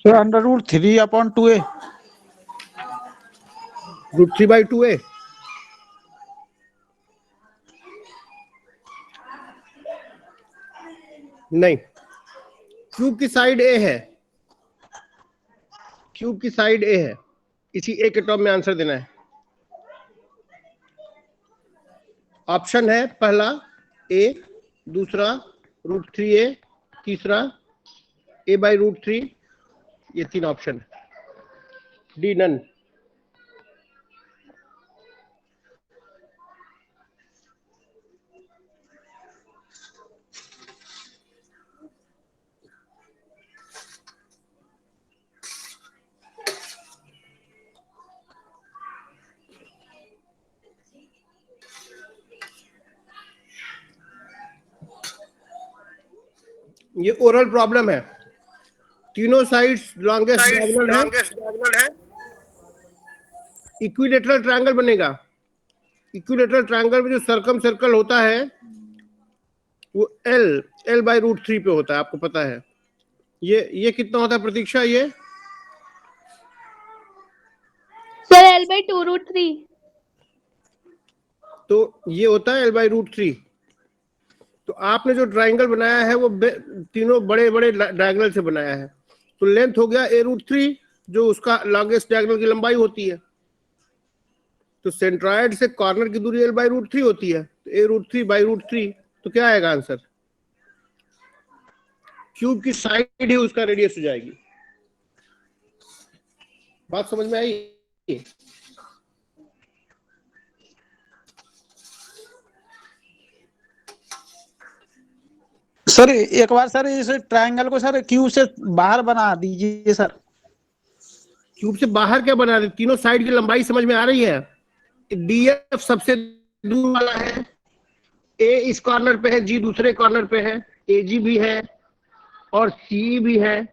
तो √3/2a। √3/2a नहीं, क्यूब की साइड ए है, क्यूब की साइड ए है, इसी ए के टॉप में आंसर देना है। ऑप्शन है पहला ए, दूसरा √3a, तीसरा a/√3, ये 3 ऑप्शन है। D none. ये ओरल प्रॉब्लम है, तीनों साइड्स लॉन्गेस्ट डायगोनल है, इक्विलेटरल ट्रायंगल बनेगा। इक्विलेटरल ट्रायंगल में जो सर्कम सर्कल होता है वो L/√3 पे होता है, आपको पता है। ये कितना होता है प्रतीक्षा? ये सर L/2√3। तो ये होता है L/√3। तो आपने जो ट्रायंगल बनाया है वो तीनों बड़े बड़े डायगोनल से बनाया है, तो लेंथ हो गया a√3, जो उसका लॉन्गेस्ट डायगोनल की लंबाई होती है। तो सेंट्रॉइड से कॉर्नर की दूरी L/√3 होती है, तो a√3/√3, तो क्या आएगा आंसर? क्यूब की साइड ही उसका रेडियस हो जाएगी। बात समझ में आई? सर एक बार सर इस ट्रायंगल को सर क्यूब से बाहर बना दीजिए सर। क्यूब से बाहर क्या बना दे? तीनों साइड की लंबाई समझ में आ रही है? DF सबसे दूर वाला है, A इस कॉर्नर पे है, G दूसरे कॉर्नर पे है, AG भी है और CE भी है।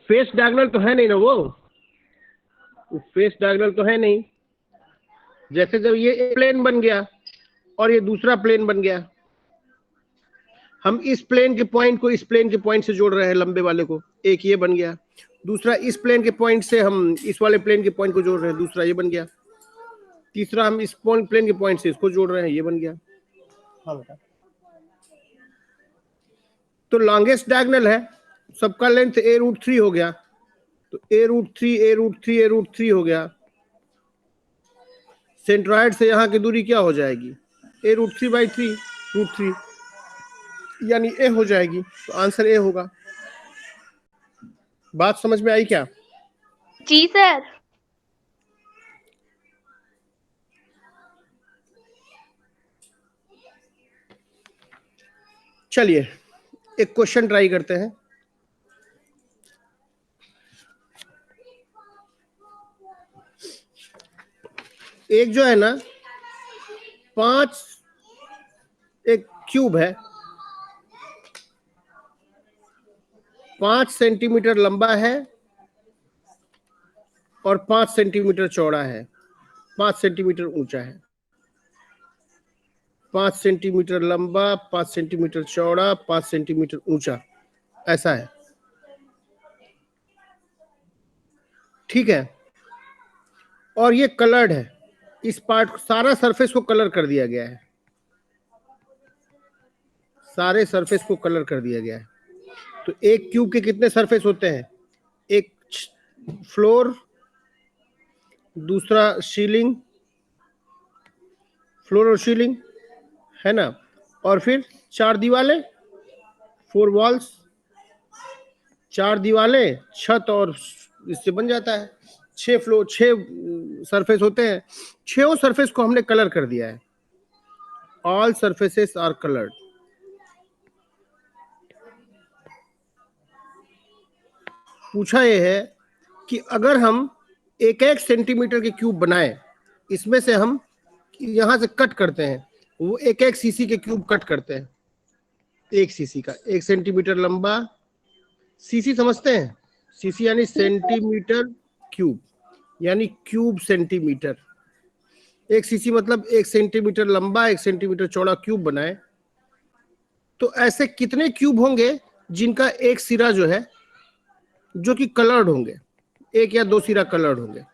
फेस डायगोनल तो है नहीं ना, वो फेस डायगोनल तो है नहीं। जैसे जब ये प्लेन बन गया और ये दूसरा प्लेन बन गया, हम इस प्लेन के पॉइंट को इस प्लेन के पॉइंट से जोड़ रहे हैं, लंबे वाले को, एक ये बन गया। दूसरा इस प्लेन के पॉइंट से हम इस वाले प्लेन के पॉइंट को जोड़ रहे हैं, दूसरा ये बन गया। तीसरा हम इस प्लेन के पॉइंट से इसको जोड़ रहे हैं, ये बन गया। हाँ बेटा, तो लॉन्गेस्ट डायगोनल है, सबका लेंथ a√3 हो गया, तो a√3 हो गया। सेंट्रॉइड से यहाँ की दूरी क्या हो जाएगी? a√3/3, यानी ए हो जाएगी, तो आंसर ए होगा। बात समझ में आई क्या? जी सर। चलिए एक क्वेश्चन ट्राई करते हैं। एक जो है ना, 5 एक क्यूब है, 5 सेंटीमीटर लंबा है और 5 सेंटीमीटर चौड़ा है, 5 सेंटीमीटर ऊंचा है। 5 सेंटीमीटर लंबा, 5 सेंटीमीटर चौड़ा, 5 सेंटीमीटर ऊंचा, ऐसा है। ठीक है, और ये कलर्ड है, इस पार्ट सारा सरफेस को कलर कर दिया गया है, सारे सरफेस को कलर कर दिया गया है। तो एक क्यूब के कितने सरफेस होते हैं? एक फ्लोर, दूसरा सीलिंग, फ्लोर और सीलिंग है ना, और फिर 4 दीवारें, 4 वॉल्स, 4 दीवारें, छत, और इससे बन जाता है 6 फ्लोर, 6 सरफेस होते हैं। 6 सरफेस को हमने कलर कर दिया है। All surfaces are coloured. पूछा यह है कि अगर हम 1-1 सेंटीमीटर के क्यूब बनाए, इसमें से हम यहां से कट करते हैं, वो 1-1 सीसी के क्यूब कट करते हैं। 1 सीसी का, 1 सेंटीमीटर लंबा, सीसी समझते हैं? सीसी यानी सेंटीमीटर क्यूब, यानी क्यूब सेंटीमीटर। 1 सीसी मतलब 1 सेंटीमीटर लंबा, 1 सेंटीमीटर चौड़ा क्यूब बनाए। तो ऐसे कितने क्यूब होंगे जिनका एक सिरा जो है जो कि कलर्ड होंगे, एक या दो सिरा कलर्ड होंगे।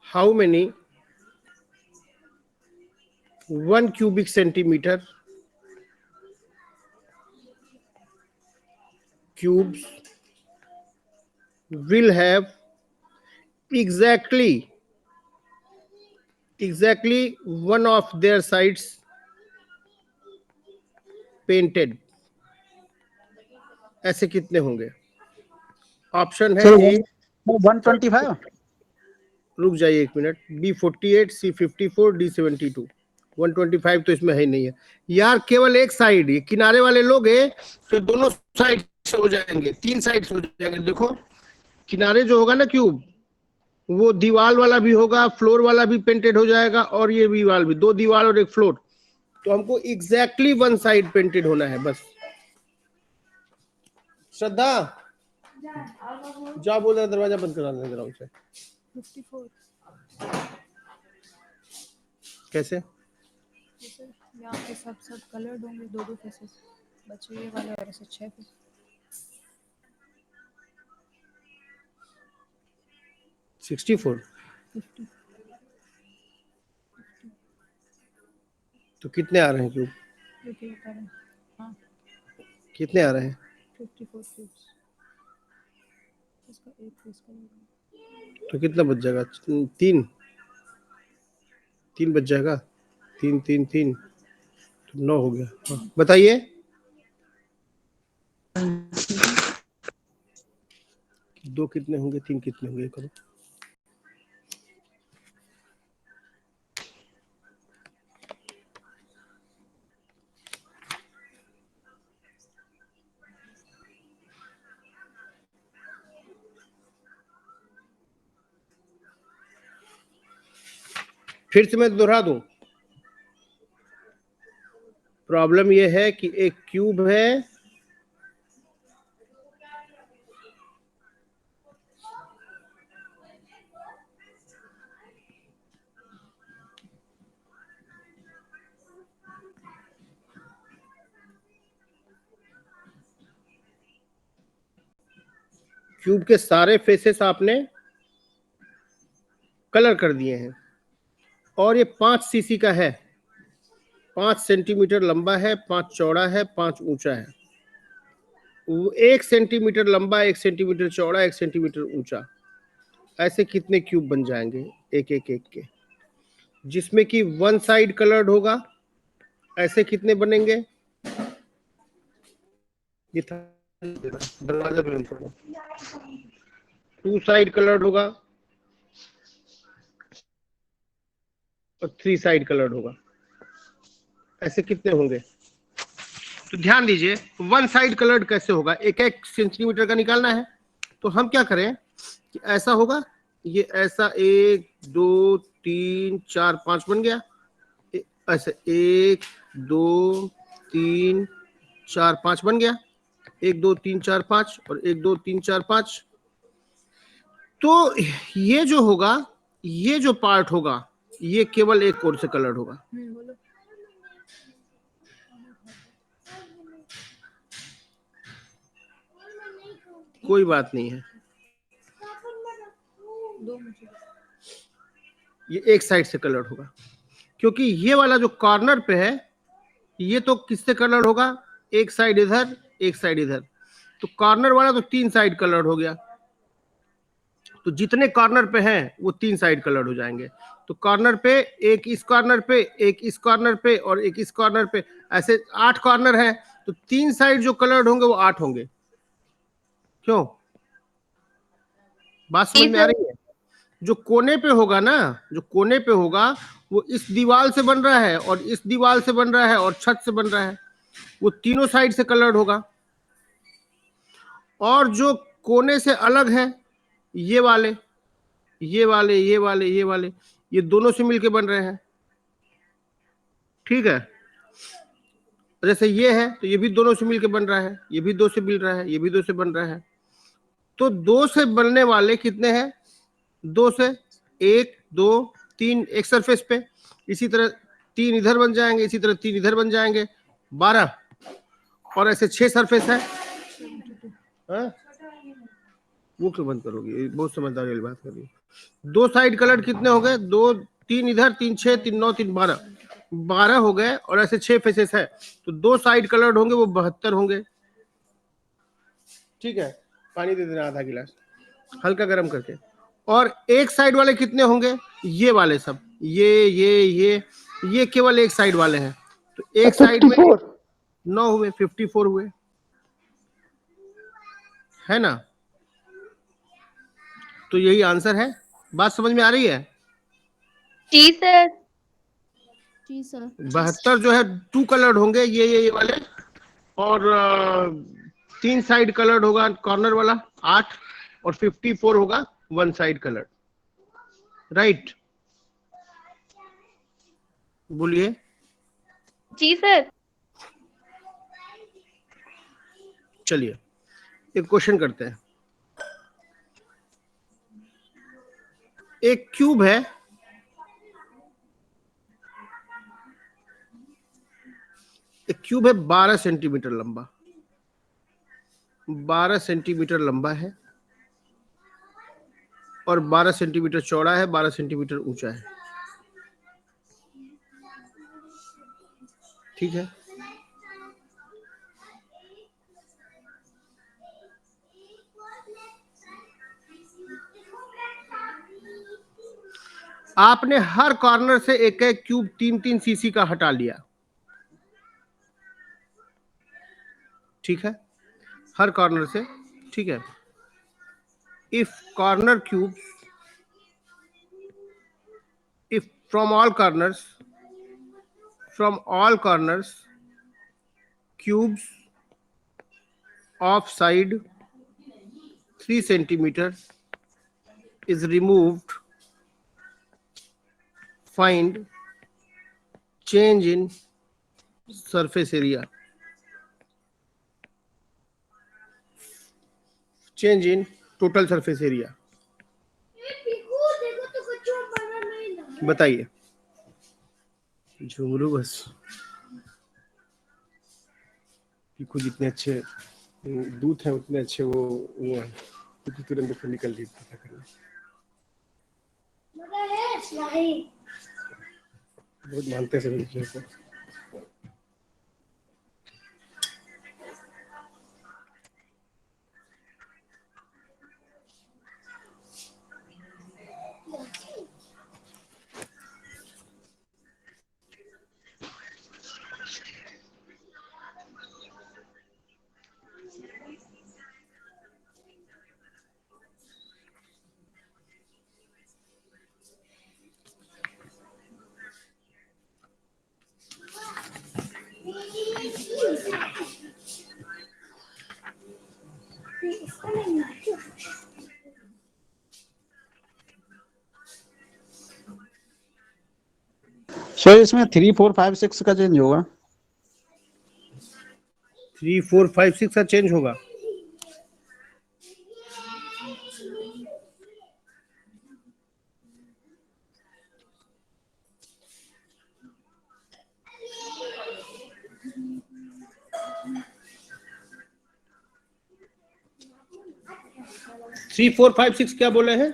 How many 1 cubic centimeter cubes will have exactly one of their sides painted? ऐसे कितने होंगे? ऑप्शन है सर ए, 125। रुक जाइए एक मिनट, बी 48, सी 54, डी 72। 125 तो इसमें है ही नहीं है यार, केवल एक साइड, ये किनारे वाले लोग हैं तो दोनों साइड से हो जाएंगे, 3 साइड से हो जाएंगे। देखो किनारे जो होगा ना क्यूब, वो दीवार वाला भी होगा, फ्लोर वाला भी पेंटेड हो जाएगा, और ये भी वाल भी, 2 दीवार और 1 फ्लोर। तो हमको एग्जैक्टली 1 साइड पेंटेड होना है बस। श्रद्धा जा, बोल रहा दरवाजा बंद करा देना जरा उसे। 54 कैसे? जैसे यहाँ पे सब कलर्ड होंगे, 2 फेसेस बचे ये वाले, और ऐसे 6 फेस। 64 50 तो कितने आ रहे हैं क्यूब? देखिए बता रहे हैं। हाँ, कितने आ रहे हैं? 54 क्यूब्स। इसका एक फेस कलर। तो कितना बच जाएगा? 3 बच जाएगा। 3 3 3 तो 9 हो गया। हाँ, बताइए। दो कितने होंगे, 3 कितने होंगे, करो। फिर से मैं दोहरा दूं, प्रॉब्लम यह है कि एक क्यूब है, क्यूब के सारे फेसेस आपने कलर कर दिए हैं, और ये 5 सीसी का है, 5 सेंटीमीटर लंबा है, 5 चौड़ा है, 5 ऊंचा है। 1 सेंटीमीटर लंबा, 1 सेंटीमीटर चौड़ा, 1 सेंटीमीटर ऊंचा। ऐसे कितने क्यूब बन जाएंगे एक एक एक के, जिसमें कि 1 साइड कलर्ड होगा? ऐसे कितने बनेंगे? ये था दरवाजा बंद करो। 2 साइड कलर्ड होगा और 3 साइड कलर्ड होगा। ऐसे कितने होंगे? तो ध्यान दीजिए, 1 साइड कलर्ड कैसे होगा? 1 सेंटीमीटर का निकालना है। तो हम क्या करें कि ऐसा होगा, ये ऐसा 1 2 3 4 5 बन गया, ऐसे 1 2 3 4 5 बन गया, 1 2 3 4 5 और 1 2 3 4 5। तो ये जो होगा, ये जो पार्ट होगा, ये केवल एक कोड से कलर्ड होगा। बोलो। कोई बात नहीं है, 2 मुझे। ये एक साइड से कलर्ड होगा, क्योंकि ये वाला जो कॉर्नर पे है, ये तो किससे कलर्ड होगा? एक साइड इधर, एक साइड इधर। तो कॉर्नर वाला तो 3 साइड कलर्ड हो गया। तो जितने कॉर्नर पे हैं वो 3 साइड कलर्ड हो जाएंगे। तो कॉर्नर पे, एक इस कॉर्नर पे, एक इस कॉर्नर पे और एक इस कॉर्नर पे, ऐसे 8 कॉर्नर है। तो 3 साइड जो कलर्ड होंगे वो 8 होंगे। क्यों? बात समझ में आ रही है? जो कोने पे होगा ना, जो कोने पे होगा, वो इस दीवार से बन रहा है और इस दीवार से बन रहा है और छत से बन रहा है, वो तीनों साइड से कलर्ड होगा। और जो कोने से अलग है, ये वाले, ये वाले, ये वाले, ये वाले, ये दोनों से मिलके बन रहे हैं। ठीक है? जैसे ये है तो ये भी दोनों से मिलके बन रहा है, ये भी 2 से मिल रहा है, ये भी 2 से बन रहा है। तो 2 से बनने वाले कितने हैं? 2 से 1 2 3 एक सरफेस पे, इसी तरह 3 इधर बन जाएंगे, इसी तरह 3 इधर बन जाएंगे, 12। और ऐसे 6 सरफेस है। हाँ? वो क्यों बंद करोगे, बहुत समझदारी वाली बात कर रही है। 2 साइड कलर कितने हो गए, 2 3 इधर 3 6 3 9 3 12 हो गए, और ऐसे 6 फेसेस है, तो 2 साइड कलर्ड होंगे, वो 72 होंगे। ठीक है, पानी दे देना आधा गिलास हल्का गर्म करके। और एक साइड वाले कितने होंगे, ये वाले सब, ये केवल एक साइड वाले हैं, तो एक साइड में 9 हुए, 54 हुए, है ना। तो यही आंसर है। बात समझ में आ रही है? जी सर। जी सर। 72 जो है 2 कलर्ड होंगे, ये वाले, और 3 साइड कलर्ड होगा कॉर्नर वाला 8, और 54 होगा 1 साइड कलर्ड। राइट, बोलिए। जी सर। चलिए एक क्वेश्चन करते हैं। एक क्यूब है, एक क्यूब है 12 सेंटीमीटर लंबा, 12 सेंटीमीटर लंबा है, और 12 सेंटीमीटर चौड़ा है, 12 सेंटीमीटर ऊंचा है। ठीक है, आपने हर कॉर्नर से एक एक क्यूब 3-3 सीसी का हटा लिया। ठीक है, हर कॉर्नर से। ठीक है, if corner cube, if from all corners cubes of side 3 centimeter is removed, find change in surface area, change in total surface area। बताइए। झुमरू बस पीकू जितने अच्छे दूध है उतने अच्छे वो है, क्योंकि तुरंत फिर निकल रही पता करना। बहुत मानते हैं सभी चीजों को। सर इसमें 3 4 5 6 का चेंज होगा। 3 4 5 6 का चेंज होगा। थ्री 4 5 6 क्या बोले हैं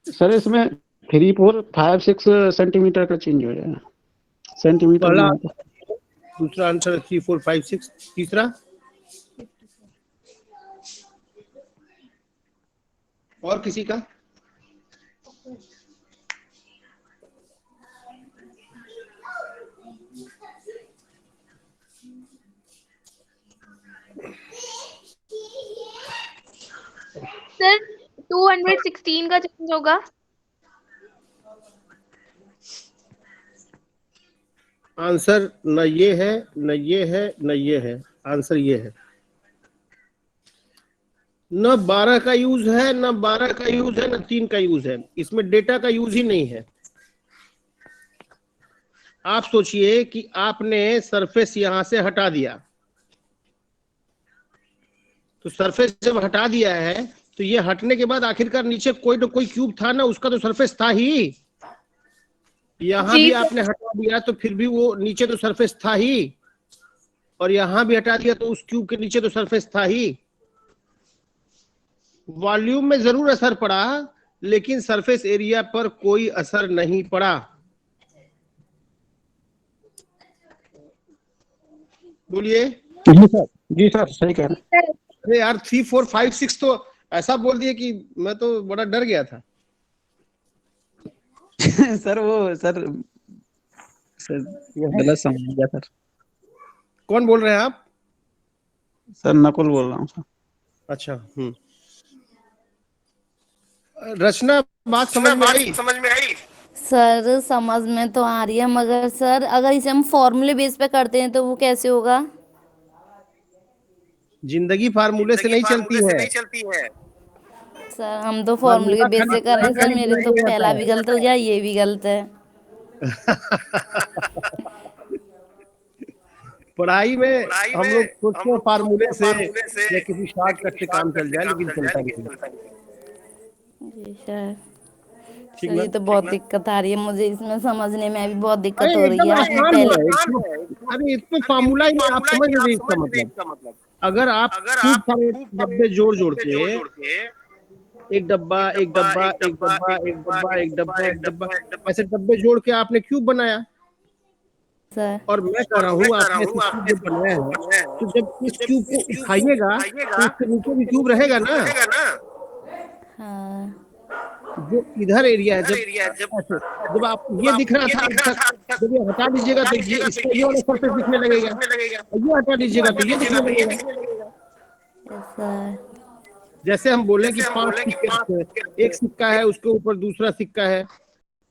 सर? इसमें 3 4 5 6 सेंटीमीटर का चेंज हो जाएगा, सेंटीमीटर पहला, में। दूसरा आंसर 3 4 5 6, तीसरा और किसी का? सर 216 का चेंज होगा। आंसर न ये है, न ये है, न ये है, आंसर ये है। न 12 का यूज है, न 12 का यूज है, न 3 का यूज है, इसमें डेटा का यूज ही नहीं है। आप सोचिए कि आपने सरफेस यहां से हटा दिया, तो सरफेस जब हटा दिया है तो ये हटने के बाद आखिरकार नीचे कोई ना कोई क्यूब था ना, उसका तो सरफेस था ही। यहां भी आपने हटा दिया तो फिर भी वो नीचे तो सरफेस था ही। और यहां भी हटा दिया तो उस क्यूब के नीचे तो सरफेस था ही। वॉल्यूम में जरूर असर पड़ा, लेकिन सरफेस एरिया पर कोई असर नहीं पड़ा। बोलिए। जी सर सही कह रहे सर अरे यार 3 4 5 6 तो ऐसा बोल दिए कि मैं तो बड़ा डर गया था। हैं। सर वो सर गलत समझ गया सर। कौन बोल रहे हैं आप? सर नकुल बोल रहा हूँ सर। अच्छा। रचना, बात समझ में आई? सर समझ में तो आ रही है, मगर सर अगर इसे हम फॉर्मूले बेस पे करते हैं तो वो कैसे होगा? जिंदगी फार्मूले से नहीं चलती है। सर हम तो फॉर्मूले के फार्मूला बेस खाली से कर रहे हैं सर, खाली मेरे बनाया तो जाता पहला है। भी गलत हो गया, ये भी गलत है। पढ़ाई में हम लोग सोचते हैं फार्मूले से या किसी शॉर्टकट से काम चल जाए, लेकिन चलता नहीं है। जी सर। ठीक सर ना? ये तो बहुत दिक्कत आ रही है मुझे, इसमें समझने में भी बहुत अरे दिक्कत हो रही एकदम है। आपने आसान पहले है। अरे इसमें फार्मूला ही नहीं, आप समझ रहे इसका मतलब। अगर आप खूब सारे डब्बे जोड़ जोड़ के एक डब्बा एक डब्बा एक डब्बा एक डब्बा एक डब्बा एक डब्बा ऐसे डब्बे जोड़ के आपने क्यूब बनाया, सर। और मैं कह रहा हूँ आपने ऐसे क्यूब जब बनाया है, तो जब इस क्यूब को उठाइएगा तो इसके नीचे भी क्यूब रहेगा ना। हाँ। जो इधर एरिया है, जब ऐसे जब आप ये दिख रहा था अब तक, जब ये हटा दीजिएगा तो ये इसका ये वाला सरफेस दिखने लगेगा, और ये हटा दीजिएगा तो ये दिखने लगेगा। Yes sir. जैसे हम बोले कि 5 सिक्के रखे हैं, एक सिक्का है उसके ऊपर दूसरा सिक्का है,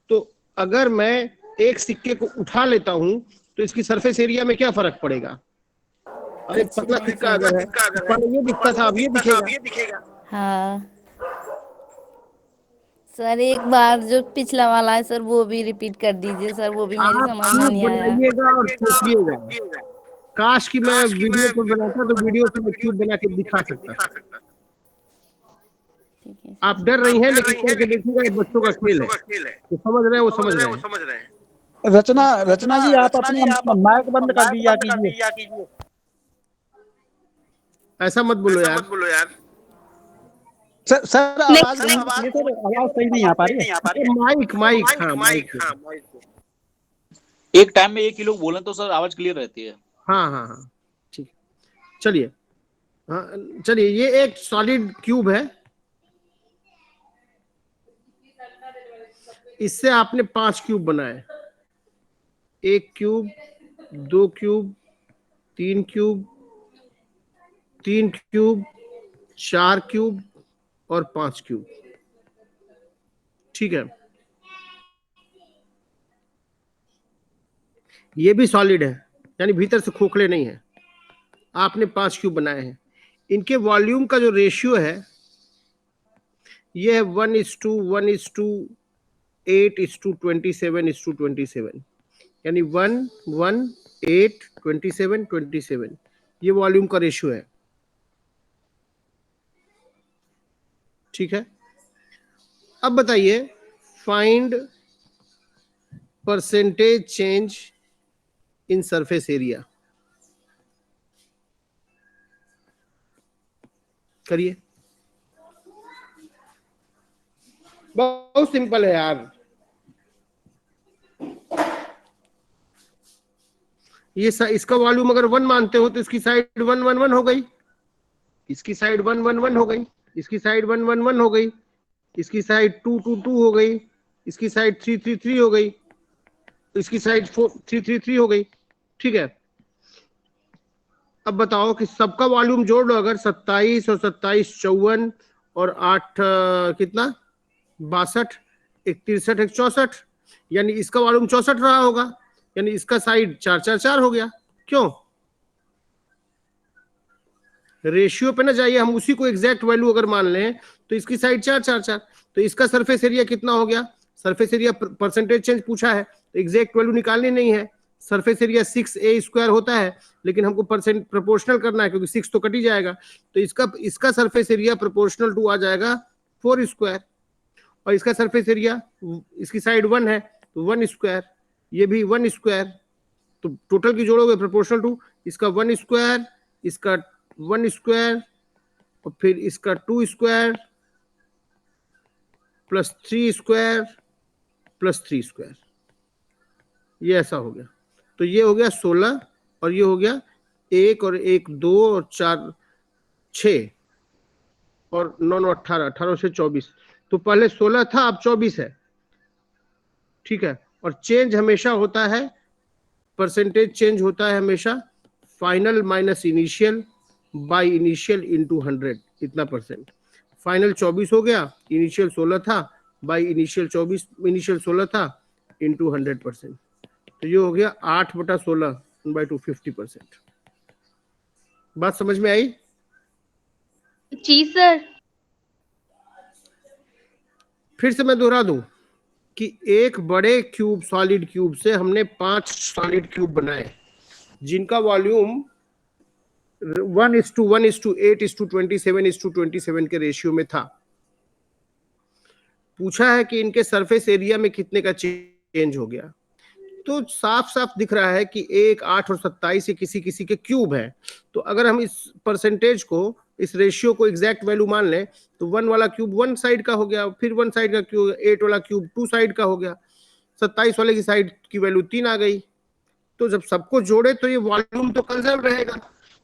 तो अगर मैं एक सिक्के को उठा लेता हूं तो इसकी सरफेस एरिया में क्या फर्क पड़ेगा? और एक पतला सिक्का अगर है तो पहले ये दिखता था, अब ये दिखेगा। हाँ सर, एक बार जो पिछला वाला है सर वो भी रिपीट कर दीजिए सर, वो भी मेरी आप समझ में क्यूब नहीं आया। बनाइएगा और सोचिएगा। काश कि मैं वीडियो पर बनाता तो वीडियो से मैं क्यूब बना के दिखा सकता था। ठीक है आप डर रही हैं, लेकिन करके देखिएगा, ये बच्चों का खेल है। जो समझ रहे हैं वो समझ रहे हैं। रचना रचना जी आप अपना माइक बंद कर दिया कीजिए। ऐसा मत बोलो यार। सर आवाज नहीं ये सर आवाज सही नहीं आ पा रही है। माइक हाँ माइक। एक टाइम में एक ही लोग बोले तो सर आवाज क्लियर रहती है। हाँ ठीक। चलिए, हाँ चलिए, ये एक सॉलिड क्यूब है, इससे आपने 5 क्यूब बनाए। 1 cube, 2 cube, 3 cube, 3 cube, 4 cube और 5 क्यूब। ठीक है, ये भी सॉलिड है, यानी भीतर से खोखले नहीं है। आपने 5 क्यूब बनाए हैं। इनके वॉल्यूम का जो रेशियो है ये है 1:8:27:27, यानी 1 1 8 27 27, ये वॉल्यूम का रेशियो है। ठीक है, अब बताइए, find percentage change in surface area. करिए, बहुत सिंपल है यार। ये इसका वॉल्यूम अगर 1 मानते हो तो इसकी साइड 1 1 1 हो गई, इसकी साइड 1 1 1 हो गई, इसकी साइड 1 1 1 हो गई, इसकी साइड 2 2 2 हो गई, इसकी साइड 3 3 3 हो गई, इसकी साइड 4 3 3 3 हो गई। ठीक है, अब बताओ कि सबका वॉल्यूम जोड़ लो, अगर 27 और 27 54 और 8 कितना 62, एक 63 एक 64, यानी इसका वॉल्यूम 64 रहा होगा, यानी इसका साइड 4 4 4 हो गया। क्यों? रेशियो पे ना जाइए, हम उसी को एग्जैक्ट वैल्यू अगर मान लें तो इसकी साइड 4 4 4, तो इसका सरफेस एरिया कितना हो गया? सरफेस एरिया परसेंटेज चेंज पूछा है तो एग्जैक्ट वैल्यू निकालनी नहीं है। सरफेस एरिया 6a² होता है, लेकिन हमको परसेंट प्रोपोर्शनल करना है क्योंकि 6 तो कट ही जाएगा, तो इसका सरफेस एरिया प्रोपोर्शनल टू आ जाएगा 4², और इसका सरफेस एरिया, इसकी साइड 1 है तो 1², ये भी 1², तो टोटल की जोड़ोगे प्रोपोर्शनल टू, इसका 1 स्क्वायर, इसका 1 स्क्वायर, और फिर इसका 2 square plus 3 square plus 3 square, ये ऐसा हो गया। तो ये हो गया 16, और ये हो गया 1 और 1 2 और 4 6 और 9 9 18, 18 से 24। तो पहले 16 था, अब 24 है। ठीक है, और चेंज हमेशा होता है, परसेंटेज चेंज होता है हमेशा final minus initial by initial into 100, इतना परसेंट। फाइनल 24 हो गया, इनिशियल 16 था, बाय इनिशियल 24, इनिशियल 16 था इनटू 100%। तो ये हो गया 8/16 बाय 250%। बात समझ में आई? जी सर। फिर से मैं दोहरा दूं कि एक बड़े क्यूब, सॉलिड क्यूब से हमने 5 सॉलिड क्यूब बनाए जिनका वॉल्यूम 1:1:8:27:27 के रेशियो में था। पूछा है कि इनके सरफेस एरिया में कितने का चेंज हो गया। तो साफ साफ दिख रहा है कि 1, 8 और 27 ये किसी किसी के क्यूब है। तो अगर हम इस परसेंटेज को, इस रेशियो को एग्जैक्ट वैल्यू मान लें, तो 1 वाला क्यूब 1 साइड का हो गया, फिर 1 साइड का क्यूब, 8 वाला क्यूब 2 साइड का हो गया, 27 वाले की साइड की वैल्यू 3 आ गई। तो जब सबको जोड़े तो ये वॉल्यूम तो कंजर्व रहेगा।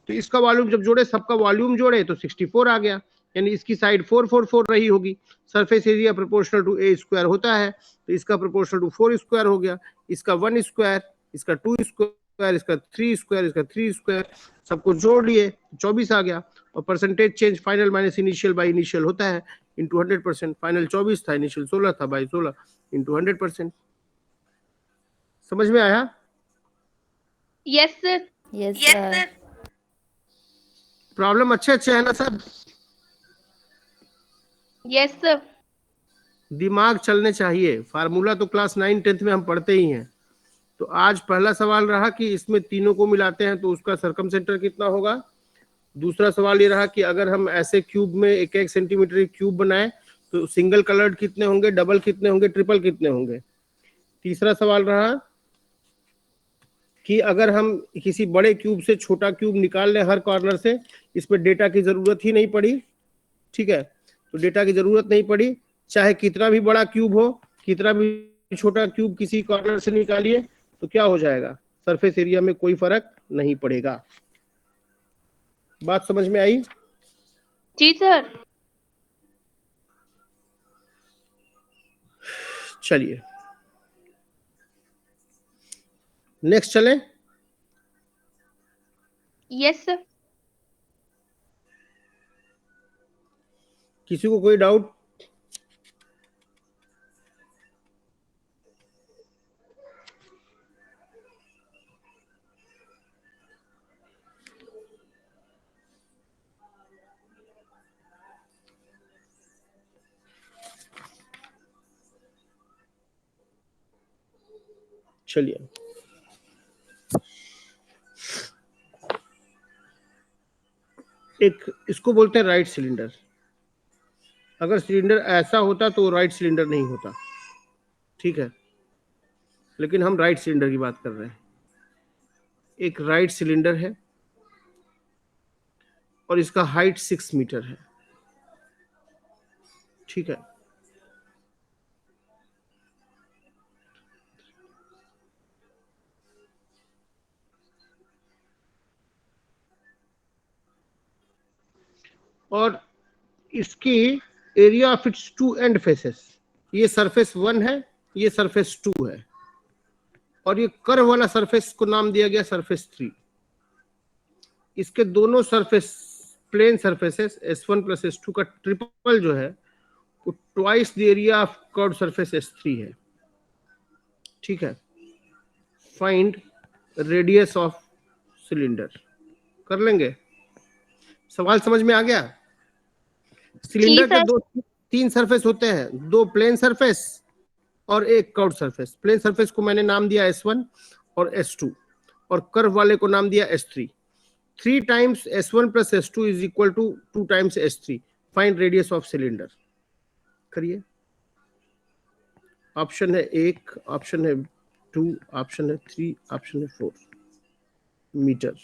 तो इसका वॉल्यूम जब जोड़े, सबका वॉल्यूम जोड़े, तो 64 आ गया, यानी इसकी साइड 444 रही होगी। Surface area proportional to A square होता है, तो इसका प्रोपोर्शनल टू 4 स्क्वायर हो गया, इसका 1 स्क्वायर, इसका 2 स्क्वायर, इसका 3 स्क्वायर, इसका 3 स्क्वायर, सबको जोड़ लिए 24 आ गया। और percentage change final minus initial by initial होता है इंटू 100%। फाइनल 24 था, इनिशियल 16 था, बाय 16 इंटू 100%। समझ में आया? Yes sir. Yes sir. Problem अच्छे अच्छे है ना सब? Yes sir. दिमाग चलने चाहिए। फार्मूला तो क्लास 9 10th में हम पढ़ते ही हैं। तो आज पहला सवाल रहा कि इसमें तीनों को मिलाते हैं तो उसका सरकमसेंटर कितना होगा। दूसरा सवाल ये रहा कि अगर हम ऐसे क्यूब में 1-1 सेंटीमीटर क्यूब बनाए तो सिंगल कलर्ड कितने होंगे, डबल कितने होंगे, ट्रिपल कितने होंगे। तीसरा सवाल रहा कि अगर हम किसी बड़े क्यूब से छोटा क्यूब निकाल लें हर कॉर्नर से, इसमें डेटा की जरूरत ही नहीं पड़ी। ठीक है, तो डेटा की जरूरत नहीं पड़ी, चाहे कितना भी बड़ा क्यूब हो, कितना भी छोटा क्यूब किसी कॉर्नर से निकालिए तो क्या हो जाएगा, सरफेस एरिया में कोई फर्क नहीं पड़ेगा। बात समझ में आई? जी सर। चलिए नेक्स्ट चले। Yes sir. किसी को कोई डाउट? चलिए एक इसको बोलते हैं राइट सिलेंडर। अगर सिलेंडर ऐसा होता तो राइट सिलेंडर नहीं होता। ठीक है, लेकिन हम राइट सिलेंडर की बात कर रहे हैं। एक राइट सिलेंडर है और इसका हाइट 6 मीटर है। ठीक है, और इसकी area of its 2 and faces, ये सरफेस 1 है, ये सरफेस 2 है, और ये कर्व वाला सरफेस को नाम दिया गया सरफेस 3। इसके दोनों surface plane surfaces S1 plus S2 का ट्रिपल जो है वो twice the area of curve surface S3 है। ठीक है, फाइंड रेडियस ऑफ सिलेंडर कर लेंगे। सवाल समझ में आ गया? सिलेंडर के 3 सरफेस होते हैं, 2 प्लेन सरफेस और एक कर्व सरफेस। प्लेन सरफेस को मैंने नाम दिया S1 और S2, और कर्व वाले को नाम दिया S3। 3 times S1 plus S2 is equal to 2 times S3. Find radius of cylinder. करिए। ऑप्शन है 1, ऑप्शन है 2, ऑप्शन है 3, ऑप्शन है 4 मीटर।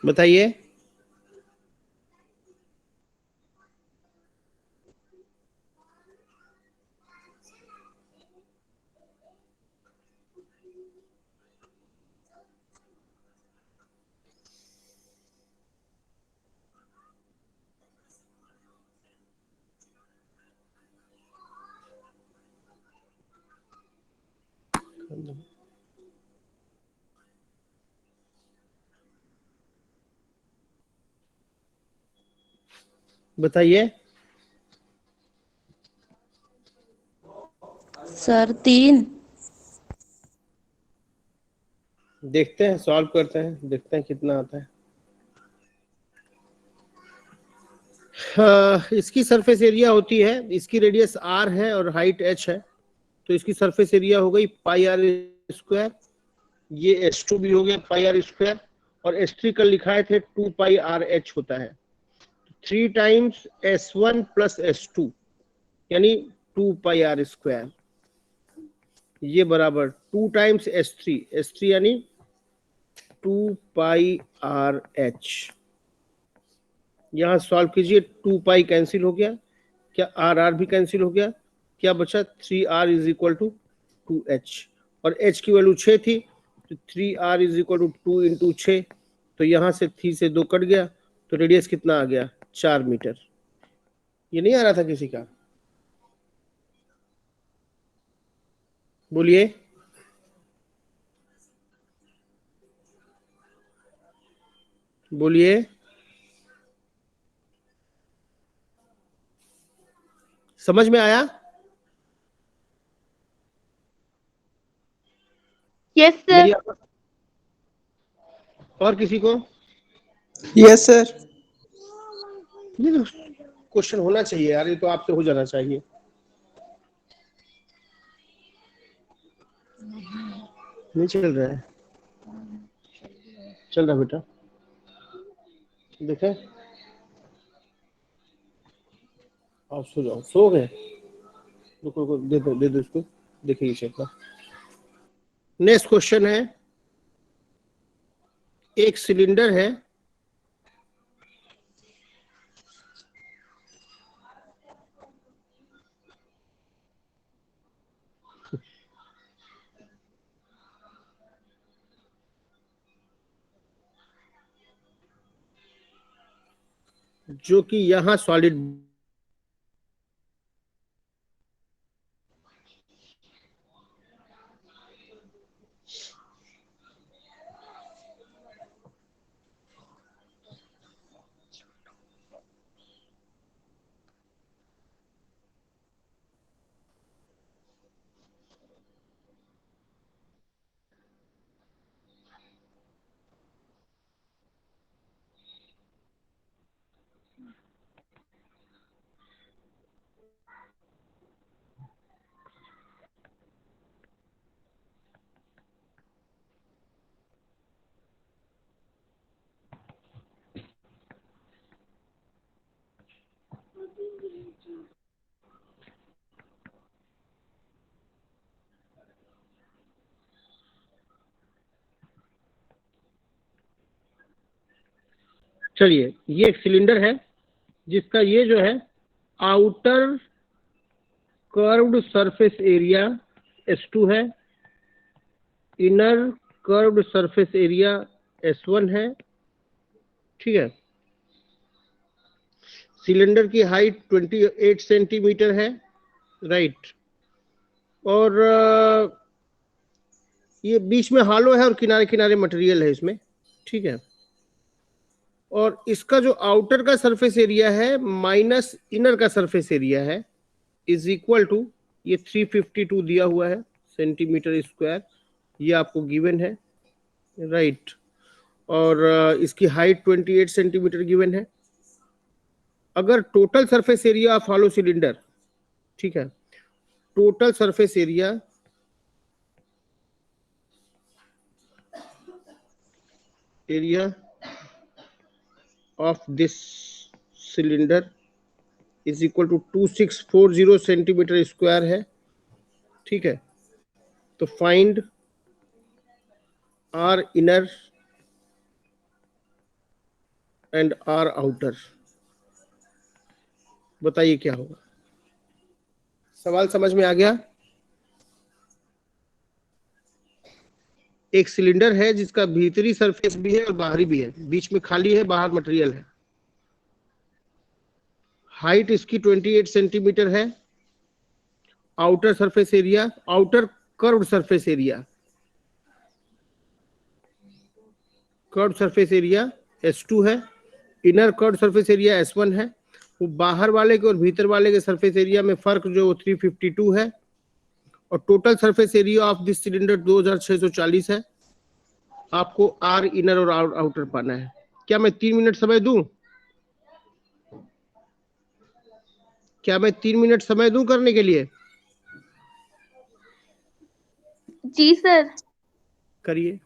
बताइए। बताइए। सर 3। देखते हैं, सॉल्व करते हैं, देखते हैं कितना आता है। इसकी सरफेस एरिया होती है, इसकी रेडियस r है और हाइट h है, तो इसकी सरफेस एरिया हो गई पाई आर स्क्वायर। ये S2 भी हो गया पाई आर स्क्वायर, और S3 कल लिखाए थे 2 पाई आर एच होता है। 3 टाइम्स S1 प्लस S2 यानी 2 पाई आर स्क्वायर, ये बराबर 2 टाइम्स S3 यानी 2 पाई आर एच। यहां सॉल्व कीजिए, 2 पाई कैंसिल हो गया, क्या आर भी कैंसिल हो गया, क्या बचा 3r is equal to 2h, और h की वैल्यू 6 थी, तो 3r is equal to 2 into 6, तो यहां से 3 से 2 कट गया, तो रेडियस कितना आ गया 4 मीटर। ये नहीं आ रहा था किसी का? बोलिए। बोलिए, समझ में आया? यस मेरी सर। आवाज- और किसी को? Yes sir. ये तो क्वेश्चन होना चाहिए यार, ये तो आपसे हो जाना चाहिए। नहीं चल रहा है? चल रहा बेटा, देखें। आप सो जाओ, सो गए? रुको रुको, दे दो इसको, देखिए ये अपना। नेक्स्ट क्वेश्चन है, एक सिलेंडर है, जो कि यहां सॉलिड चलिए, ये एक सिलेंडर है जिसका ये जो है outer curved surface area S2 है, inner curved surface area S1 है, ठीक है। सिलेंडर की हाइट 28 सेंटीमीटर है, राइट, और ये बीच में हॉलो है और किनारे किनारे मटेरियल है इसमें, ठीक है। और इसका जो आउटर का सरफेस एरिया है माइनस इनर का सरफेस एरिया है इज इक्वल टू, ये 352 दिया हुआ है सेंटीमीटर स्क्वायर, ये आपको गिवन है, राइट। और इसकी हाइट 28 सेंटीमीटर गिवन है। अगर total surface area of hollow cylinder, ठीक है, total surface area of this cylinder is equal to 2640 centimetre square है, ठीक है। तो find R inner and R outer. बताइए क्या होगा। सवाल समझ में आ गया। एक सिलेंडर है जिसका भीतरी सरफेस भी है और बाहरी भी है, बीच में खाली है, बाहर मटेरियल है। हाइट इसकी 28 सेंटीमीटर है। Outer surface area, outer curved surface area, curved surface area S2 है। Inner curved surface area S1 है। वो बाहर वाले के और भीतर वाले के सरफेस एरिया में फर्क जो 352 है। और total surface area of this cylinder 2640 है। आपको आर इनर और आउटर पाना है। क्या मैं 3 मिनट समय दूं? क्या मैं 3 मिनट समय दूं करने के लिए? जी सर। करिए।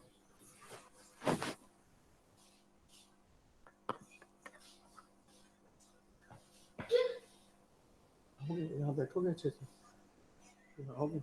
यहाँ बैठोगे अच्छे से? आओगे?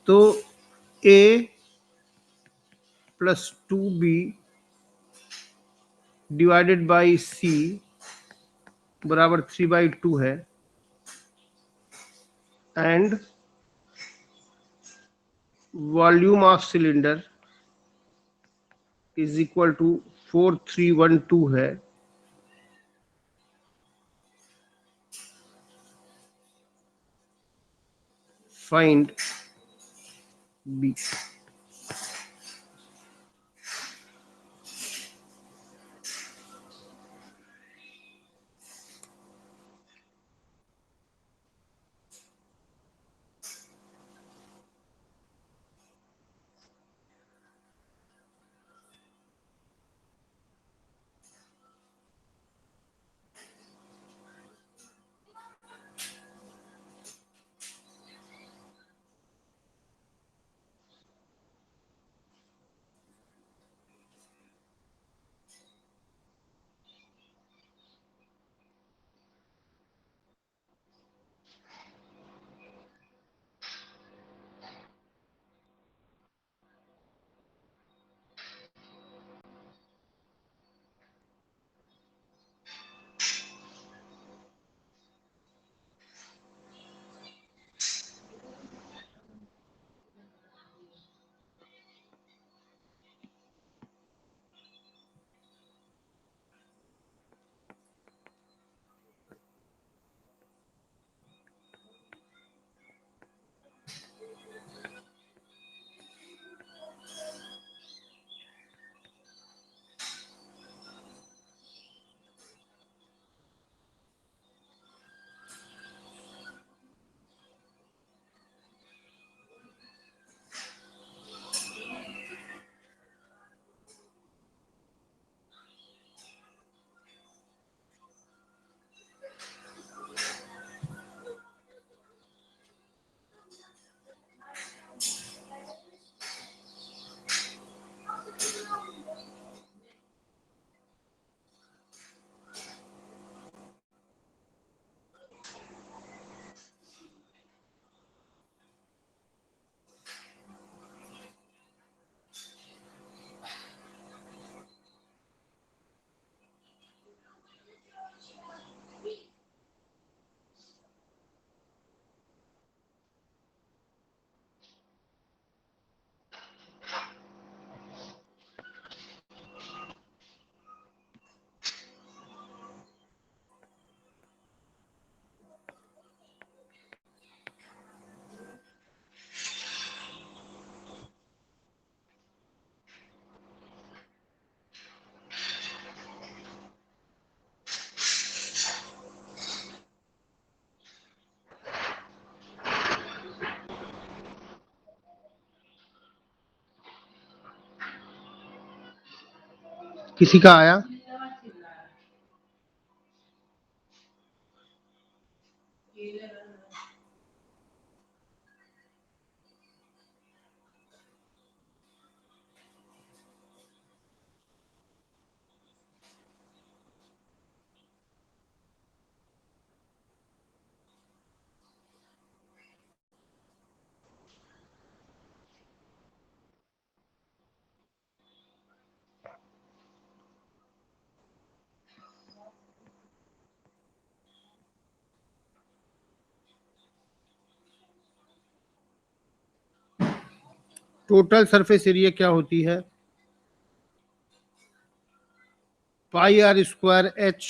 तो A plus 2B divided by C बराबर 3/2 है, and volume of cylinder is equal to 4312 है। Find B। किसी का आया? टोटल सरफेस एरिया क्या होती है? Pi R square H,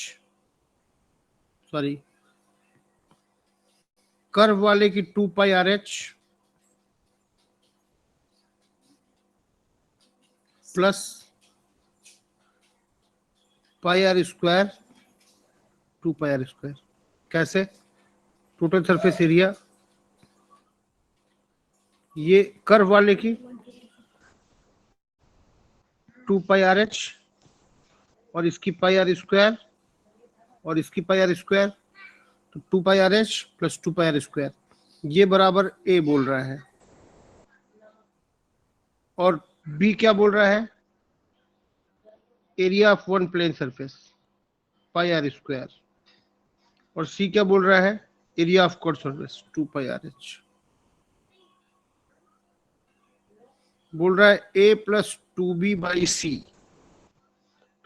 sorry, curve वाले की 2πRH प्लस πr², 2πr²। कैसे? टोटल सरफेस एरिया ये कर्व वाले की 2πRH और इसकी πr² और इसकी πr², तो 2πRH प्लस 2πr², ये बराबर A बोल रहा है। और B क्या बोल रहा है? Area of one plane surface πr²। और सी क्या बोल रहा है, area of curve surface 2 pi R H. बोल रहा है ए प्लस 2b बाई सी,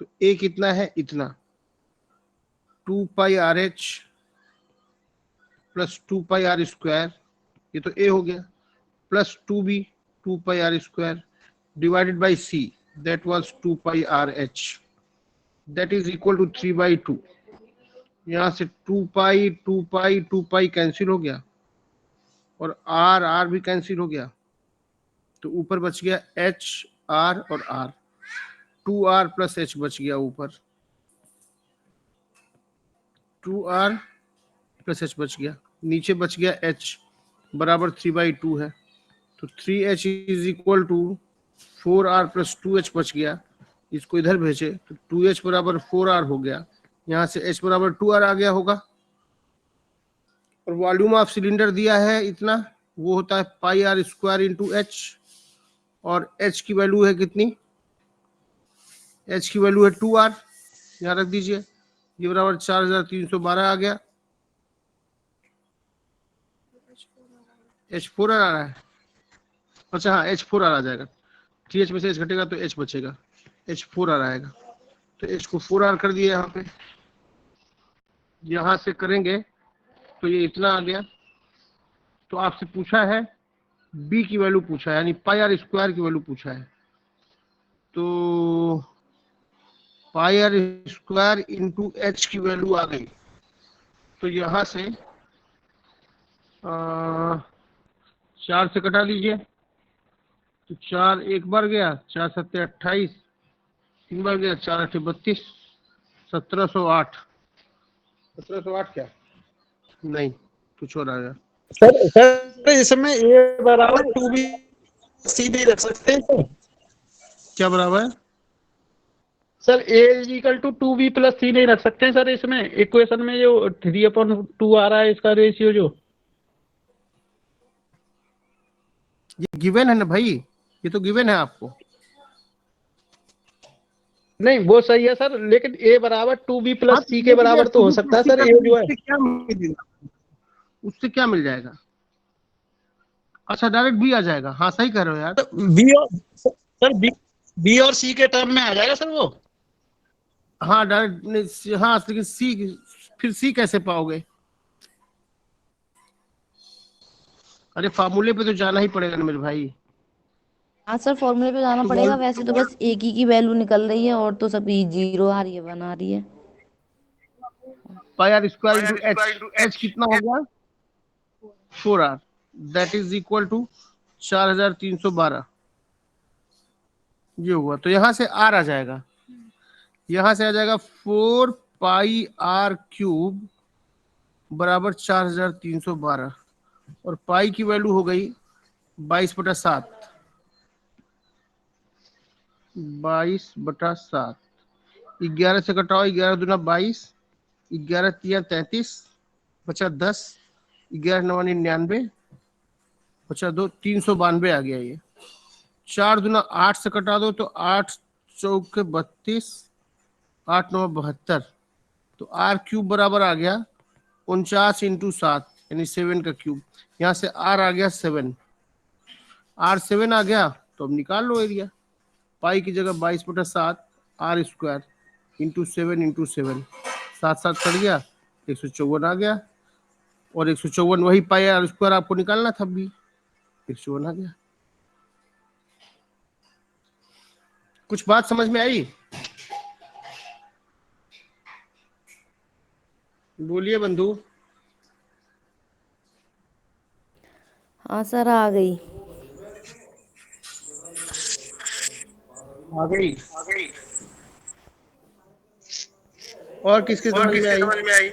तो ए कितना है, इतना 2 pi R H plus 2 pi R square, ये तो ए हो गया, plus 2b 2 pi R square divided by C, that was 2 pi R H, that is equal to 3/2। यहाँ से 2 पाई कैंसिल हो गया और आर भी कैंसिल हो गया, तो ऊपर बच गया एच आर और आर, 2r प्लस एच बच गया ऊपर, 2r प्लस एच बच गया, नीचे बच गया h बराबर 3/2 है, तो 3h is equal to 4r plus 2h बच गया, इसको इधर भेजे तो 2h बराबर 4r हो गया, यहाँ से h बराबर 2r आ गया होगा। और वॉल्यूम ऑफ सिलेंडर दिया है इतना, वो होता है pi R square into H, और h की वैल्यू है कितनी, h की वैल्यू है 2r, यहाँ रख दीजिए, ये बराबर 4312 आ गया। H4 आ रहा है, अच्छा हाँ H4 आ जाएगा, 3h में से h घटेगा तो h बचेगा, H4 आ रहेगा, तो h को 4r कर दिए यहाँ पे, यहाँ से करेंगे तो ये इतना आ गया। तो आपसे पूछा है b की वैल्यू पूछा है, यानी पाई आर स्क्वायर की वैल्यू पूछा है, तो पाई आर स्क्वायर इंटू एच की वैल्यू आ गई, तो यहाँ से 4 से कटा लीजिए, तो 4 एक बार गया, 4 7 28, 3 बार गया, 4 8 32, 1708। 1708 क्या, नहीं कुछ और आएगा। सर इसमें ए बराबर 2b सी नहीं रख सकते हैं क्या बराबर है, sir, A is equal to 2b plus C नहीं रख सकते हैं सर, इसमें इक्वेशन में जो 3/2 आ रहा है इसका रेशियो जो, ये गिवन है ना भाई, ये तो गिवन है आपको। नहीं वो सही है सर, लेकिन ए बराबर 2b प्लस सी के बराबर तो हो सकता है सर, ए जो है। उससे क्या मिल जाएगा, अच्छा डायरेक्ट बी आ जाएगा, हाँ सही कह रहे हो यार। बी और सर बी और सी के टर्म में आ जाएगा सर वो। हाँ डायरेक्ट, हाँ लेकिन सी, फिर सी कैसे पाओगे, अरे फार्मूले पे तो जाना ही पड़ेगा ना मेरे भाई। हाँ सर, फॉर्मूले पे जाना पड़ेगा, वैसे तो बस एक ही की वैल्यू निकल रही है और तो सभी जीरो आ रही है, 1 आ रही है। Pi R square into H, H कितना हो गया 4r, that is equal to 4312, ये हुआ। तो यहाँ से r आ जाएगा, यहाँ से आ जाएगा 4 पाई r क्यूब बराबर 4312, और पाई की वैल्यू हो गई 22/7, 22/7, 11 से कटाओ, 11 दूना 22, 11 3 33, बचा 10, 11 9 99, बचा 2, 392 आ गया ये। 4 दूना 8 से कटा दो तो 8 चौके 32, 8 9 72, तो r क्यूब बराबर आ गया 49 इंटू 7, यानी 7 का क्यूब। यहाँ से r आ गया 7, r 7 आ गया, तो अब निकाल लो एरिया, पाई की जगह 22/7 r square into 7 into 7, 7 7 cut गया, 154 आ गया, और 154 वही पाई आर स्क्वायर आपको निकालना था, भी 154 आ गया। कुछ बात समझ में आई, बोलिए बंधु। हाँ सर, आ गई। आ गई, और किसके समझ में आई,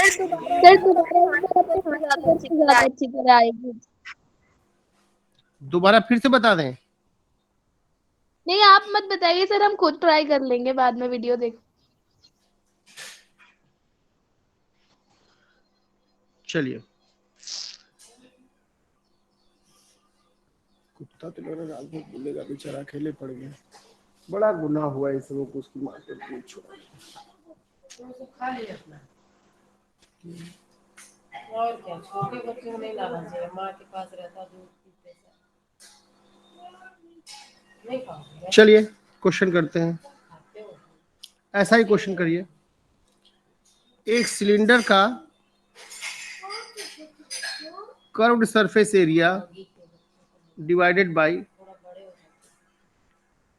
सर दोबारा ज्यादा अच्छी तरह आएगी। दोबारा फिर से बता दें। नहीं आप मत बताइए सर, हम खुद ट्राई कर लेंगे बाद में वीडियो देख। चलिए, कुत्ता तो लग रहा रात भर बोलेगा, बेचारा अकेले पड़ गया, बड़ा गुनाह हुआ इस लोगों को, उसकी माँ को नहीं छोड़ा। और क्या, छोटे बच्चे को नहीं लाना चाहिए, माँ के पास रहता दूध पीते नहीं खाओगे। चलिए क्वेश्चन करते हैं, ऐसा ही क्वेश्चन करिए। एक सिलेंडर का curved surface area divided by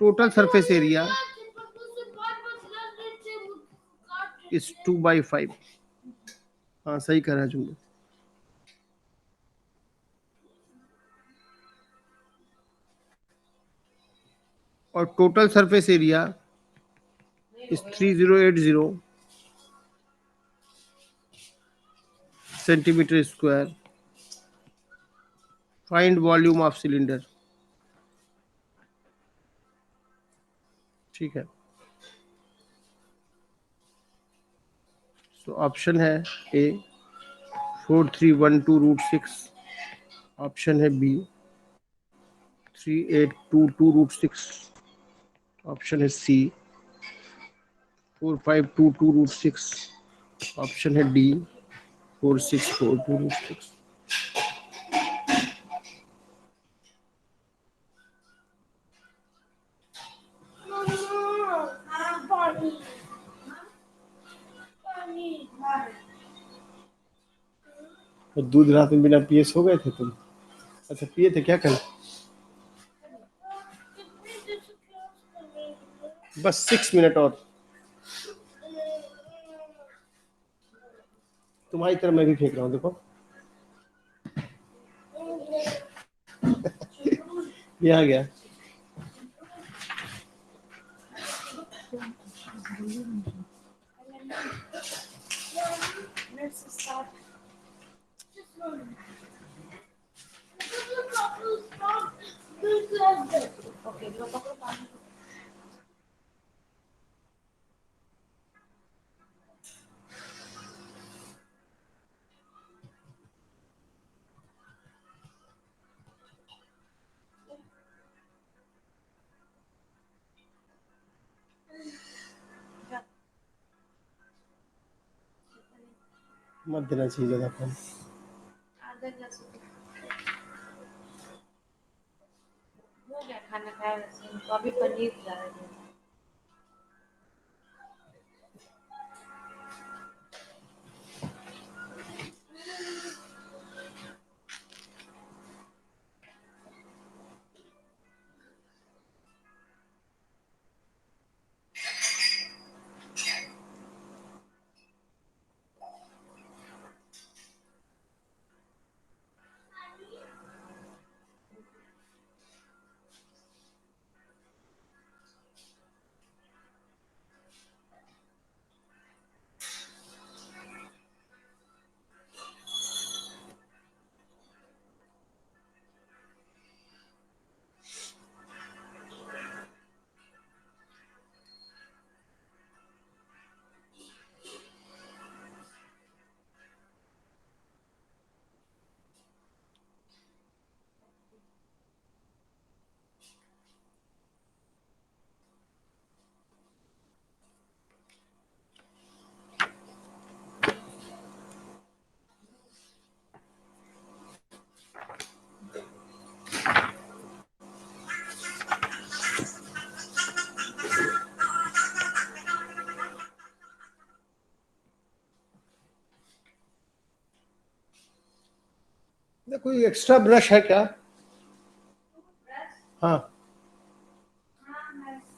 total surface area is 2/5। हाँ सही कह रहा है जुम्मन। और total surface area is 3080 centimetre square. Find volume of cylinder. ठीक है, तो ऑप्शन है ए 4312√6, ऑप्शन है बी 3822√6, ऑप्शन है सी 4522√6, ऑप्शन है डी 4642√6। तो दूध रात में बिना पिए सो गए थे तुम? अच्छा पिए थे क्या कल? बस 6 मिनट और। तुम्हारी तरह मैं भी फेंक रहा हूँ, देखो ये आ गया। मत देना चाहिए ज्यादा पानी। हो गया खाना खाया वैसे, तो अभी पनीर खिला रहे थे। कोई एक्स्ट्रा ब्रश है क्या? हाँ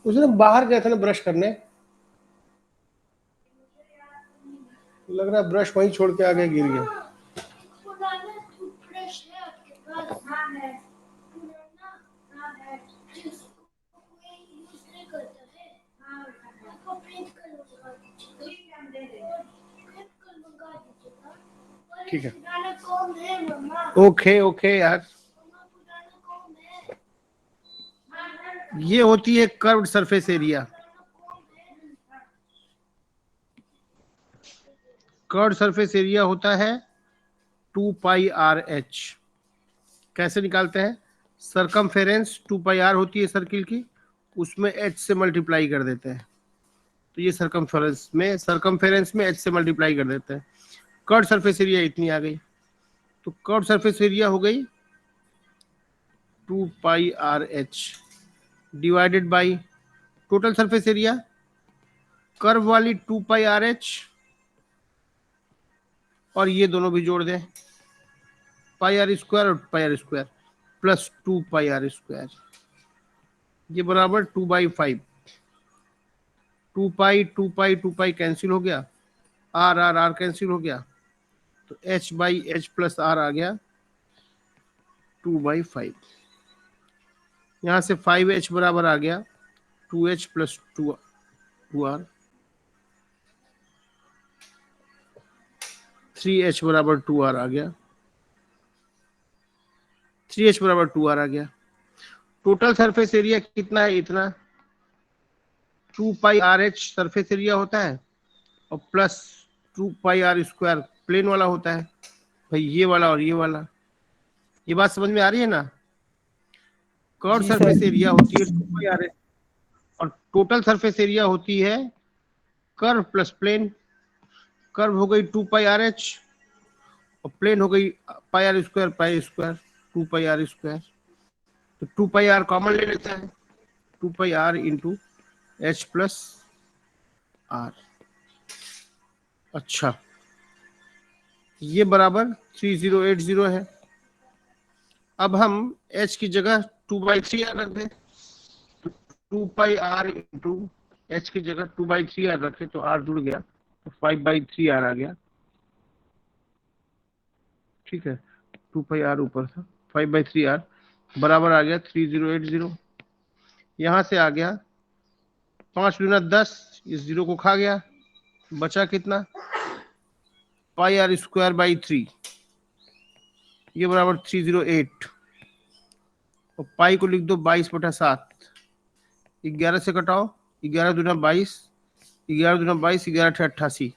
उस दिन बाहर गए थे ना ब्रश करने, लग रहा है ब्रश वहीं छोड़ के आगे गिर गया। ठीक है ओके ओके यार। ये होती है curved surface area. Curved surface area होता है 2πr/h। कैसे निकालते हैं? सरकमफेरेंस 2πr होती है सर्किल की, उसमें h से मल्टीप्लाई कर देते हैं, तो तो ये सरकमफेरेंस में h से मल्टीप्लाई कर देते हैं। कर्व सरफेस एरिया इतनी आ गई, तो कर्व सरफेस एरिया हो गई 2 pi R H divided by total surface area curve वाली 2 पाई आर एच, और ये दोनों भी जोड़ दें, पाई आर स्क्वायर और pi R square plus 2 pi R square, ये बराबर 2/5। 2 पाई कैंसिल हो गया, आर कैंसिल हो गया, तो h/h प्लस आर आ गया 2/5। यहाँ से 5h बराबर आ गया 2h प्लस 2r, 3h बराबर 2r आ गया, 3h बराबर 2r आ गया। टोटल सरफेस एरिया कितना है? इतना 2 pi R H surface area होता है और plus 2 pi R square plane वाला होता है। भाई ये वाला और ये वाला, ये बात समझ में आ रही है ना? कर्व सरफेस एरिया होती है 2 पाई आर एच और टोटल सरफेस एरिया होती है कर्व प्लस प्लेन। कर्व हो गई 2 पाई आर एच और प्लेन हो गई pi R square 2 pi R square. तो 2 पाई आर कॉमन ले लेते हैं, 2 pi R into H plus R. अच्छा, ये बराबर 3080 है। अब हम h की जगह 2/3r रख दें, तो 2 पाई आर इंटू h की जगह 2/3r रखे तो r जुड़ गया, तो 5/3r आ गया। ठीक है, 2 पाई आर ऊपर था, 5/3r बराबर आ गया 3080। यहां से आ गया 5 दूना 10, इस 0 को खा गया, बचा कितना? पाई आर स्क्वायर बाई 3, ये बराबर 308। और पाई को लिख दो 22/7, 11 से कटाओ, 11 दूना 22, 11 दूना 22, 11 88,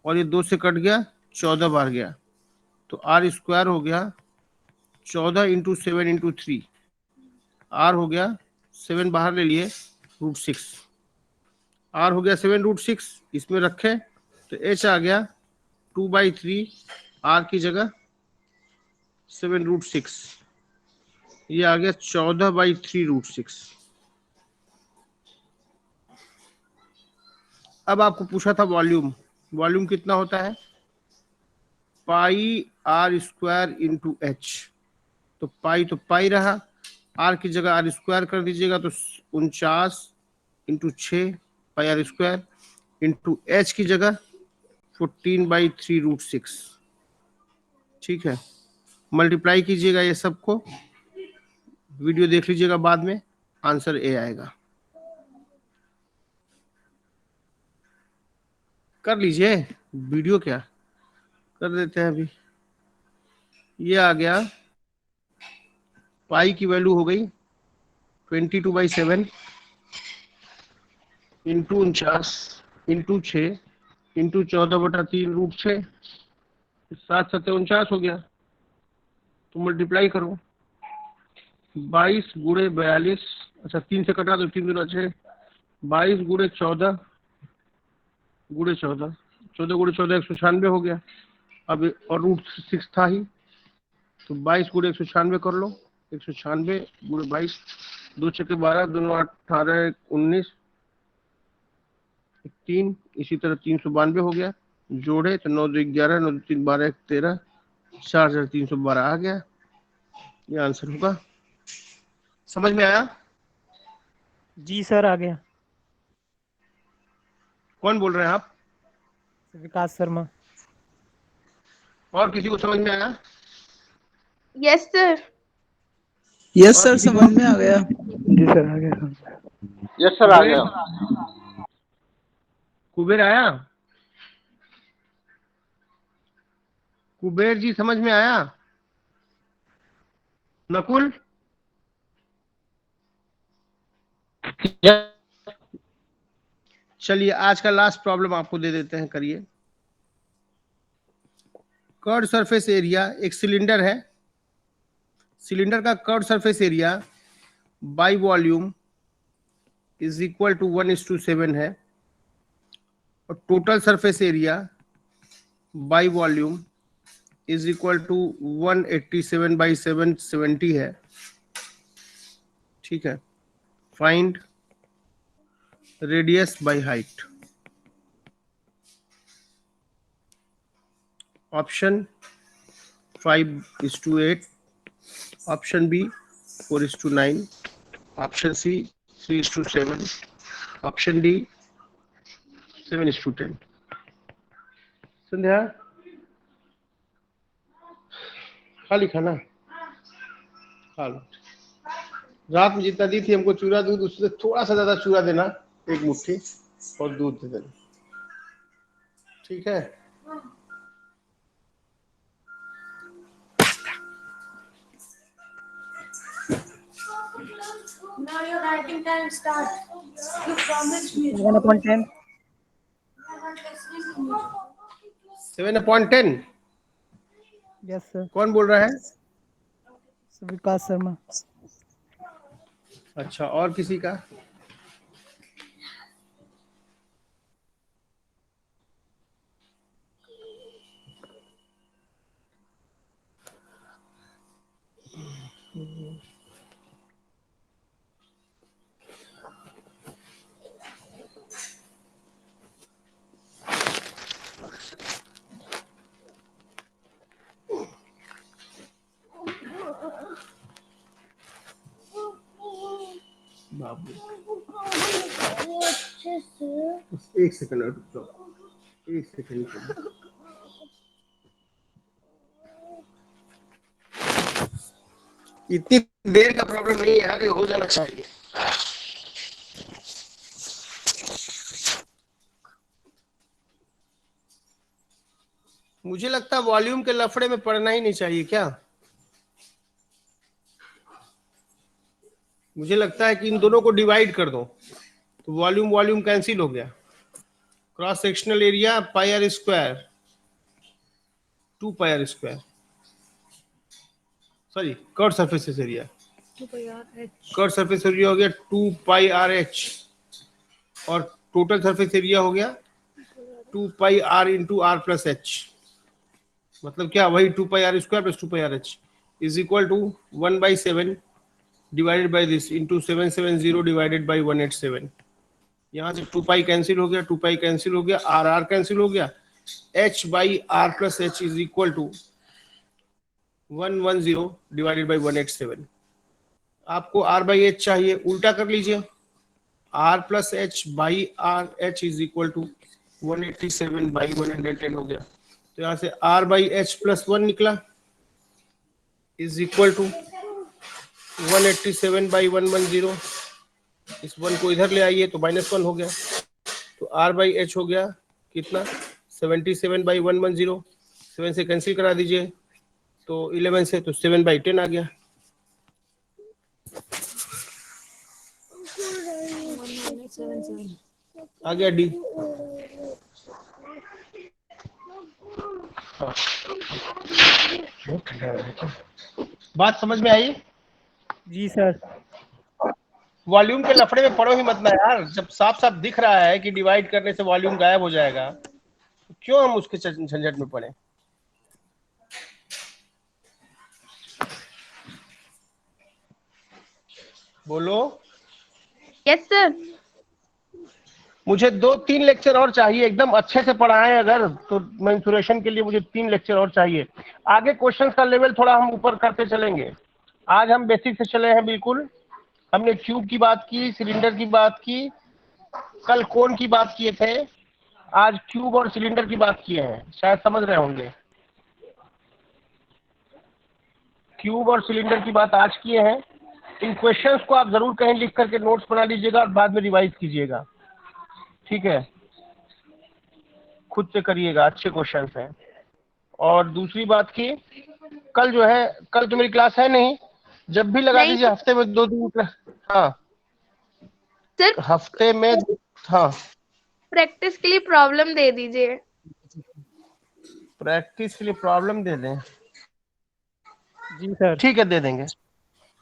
और ये 2 से कट गया, 14 बार गया, तो आर स्क्वायर हो गया 14 इंटू 7 इंटू 3, आर हो गया 7 बाहर ले लिए √6, आर हो गया 7√6, इसमें रखे तो एच आ गया 2/3, आर की जगह 7√6, ये आ गया 14/3√6। अब आपको पूछा था वॉल्यूम, वॉल्यूम कितना होता है? Pi R square into H, तो पाई रहा, आर की जगह आर स्क्वायर कर दीजिएगा तो 49 into 6 pi R square into H की जगह 14/3√6। ठीक है, मल्टीप्लाई कीजिएगा ये सबको, वीडियो देख लीजिएगा बाद में, आंसर ए आएगा। कर लीजिए वीडियो, क्या कर देते हैं अभी। ये आ गया, पाई की वैल्यू हो गई 22/7 इंटू 49 इंटू 6 इंटू 14/3√6, 7×7 = 49 हो गया। तो मल्टीप्लाई करो, 22 गुणे 42, अच्छा 3 से कटा दो, 3 दूना 6, 22 गुणे 14 गुणे 14, 14 गुणे 14 196 हो गया। अब और √6 था ही, तो 22 गुणे 196 कर लो, 196 गुणे 22, 2 छक्के 12, 2 9 18 19 3, इसी तरह 392 हो गया। जोड़े तो 9 2 11, 9 2 3 12, 1 13, 4312 आ गया। ये आंसर होगा। समझ में आया? जी सर, आ गया। कौन बोल रहे हैं आप? विकास शर्मा। और किसी को समझ में आया? Yes sir. यस सर, समझ में आ गया। जी सर, आ गया। यस सर, आ गया। कुबेर आया? कुबेर जी समझ में आया? नकुल? चलिए आज का लास्ट प्रॉब्लम आपको दे देते हैं, करिए। कर्व सरफेस एरिया, एक सिलेंडर है, सिलेंडर का curve surface area by volume is equal to 1:7 है। और total surface area by volume is equal to 187 by 770 है, ठीक है। Find radius by height. Option 5:8, option B 4:9, option C 3:7, option D 7:10। Sandhya खा ली खाना? खा लो। रात में जितना दी थी हमको चूरा दूध, उससे थोड़ा सा ज्यादा चूरा देना, 1 मुट्ठी, और दूध दे देना, ठीक है। Now your writing time starts. You promised me. 1/10. 7/10। Yes sir. कौन बोल रहा है? विकास शर्मा। अच्छा, और किसी का? बाबू 1 सेकंड रुक जाओ, 1 सेकंड। इतनी देर का प्रॉब्लम नहीं है, आगे हो जाना चाहिए। मुझे लगता है वॉल्यूम के लफड़े में पड़ना ही नहीं चाहिए क्या? मुझे लगता है कि इन दोनों को डिवाइड कर दो तो वॉल्यूम वॉल्यूम कैंसिल हो गया। Cross sectional area pi R square 2 pi R square, sorry curve surface area, 2 pi R H. Curve surface area हो गया 2 पाई आर एच, और टोटल सरफेस एरिया हो गया 2 pi R into R plus H. मतलब क्या? वही 2 pi R square plus 2 pi R H is equal to 1/7 divided by this into 770 divided by 187। यहाँ से 2 पाई कैंसिल हो गया, 2 पाई कैंसिल हो गया, आर आर कैंसिल हो गया, h by R plus H is equal to 110 divided by 187। आपको r by H चाहिए, उल्टा कर लीजिए, r plus H by R H is equal to 187 by 110 हो गया। तो यहाँ से r बाई एच प्लस 1 निकला इज इक्वल टू 187 बाई 110। इस 1 को इधर ले आइए तो -1 हो गया, तो r बाई एच हो गया कितना? 77 बाई 110। 7 से कैंसिल करा दीजिए तो 11 से, तो 7/10 आ गया। आ गया डी। बात समझ में आई? जी सर। वॉल्यूम के लफड़े में पड़ो ही मत ना यार। जब साफ साफ दिख रहा है कि डिवाइड करने से वॉल्यूम गायब हो जाएगा, तो क्यों हम उसके झंझट में पड़े? बोलो। Yes sir. मुझे 2-3 लेक्चर और चाहिए, एकदम अच्छे से पढ़ाएं अगर तो मेंसुरेशन के लिए मुझे 3 लेक्चर और चाहिए। आगे क्वेश्चंस का लेवल थोड़ा हम ऊपर करते चलेंगे। आज हम बेसिक से चले हैं बिल्कुल। हमने क्यूब की बात की, सिलेंडर की बात की, कल कोन की बात किए थे, आज क्यूब और सिलेंडर की बात किए हैं, शायद समझ रहे होंगे। क्यूब और सिलेंडर की बात आज किए हैं। इन क्वेश्चंस को आप जरूर कहीं लिख करके नोट्स बना लीजिएगा और बाद में रिवाइज कीजिएगा, ठीक है? खुद से करिएगा, अच्छे क्वेश्चंस हैं। और दूसरी बात की, कल जो है, कल तो मेरी क्लास है नहीं, जब भी लगा दीजिए हफ्ते में 2 दिन। हाँ सर हफ्ते में, हाँ प्रैक्टिस के लिए प्रॉब्लम दे दीजिए। प्रैक्टिस के लिए प्रॉब्लम दे दें? जी सर। ठीक है, दे देंगे।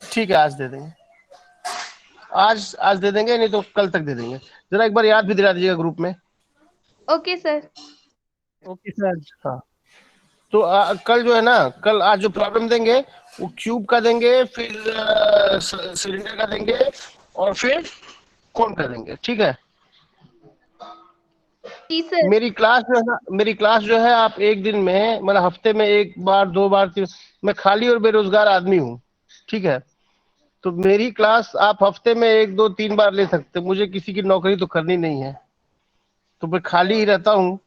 ठीक है, आज दे देंगे, आज दे देंगे, नहीं तो कल तक दे देंगे। जरा एक बार याद भी दिला दीजिएगा ग्रुप में। Okay sir. Okay sir. हाँ, तो कल जो है ना, कल आज जो प्रॉब्लम देंगे वो क्यूब का देंगे, फिर सिलेंडर का देंगे, और फिर कोन का देंगे, ठीक है। जी सर। मेरी क्लास जो है आप एक दिन में, मतलब हफ्ते में एक बार, दो बार, मैं खाली और बेरोजगार आदमी हूँ, ठीक है। तो मेरी क्लास आप हफ्ते में एक, दो, तीन बार ले सकते हैं। मुझे किसी की नौकरी तो करनी नहीं है, तो मैं खाली ही रहता हूँ।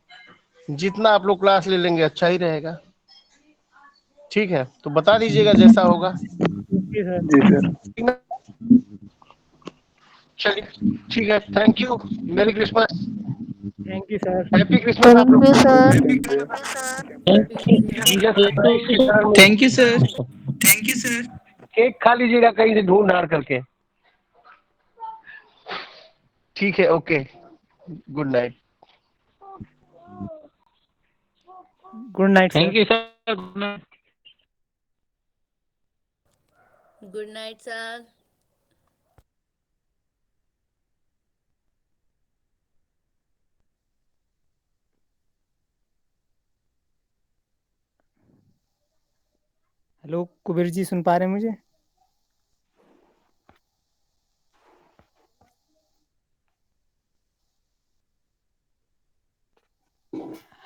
जितना आप लोग क्लास ले लेंगे अच्छा ही रहेगा, ठीक है। तो बता दीजिएगा जैसा होगा, ओके सर। जी सर। ठीक है। चलिए ठीक है, thank you, merry Christmas, thank you sir. Happy Christmas आप लोग। Thank you. Thank you sir. Cake खा लीजिएगा कहीं से ढूंढ ढांड करके, ठीक है, okay, good night. Good night sir. Thank you sir, good night. Good night sir. Hello Kuber ji, सुन पा रहे हैं मुझे?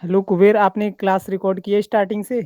हेलो कुबेर, आपने क्लास रिकॉर्ड की है स्टार्टिंग से?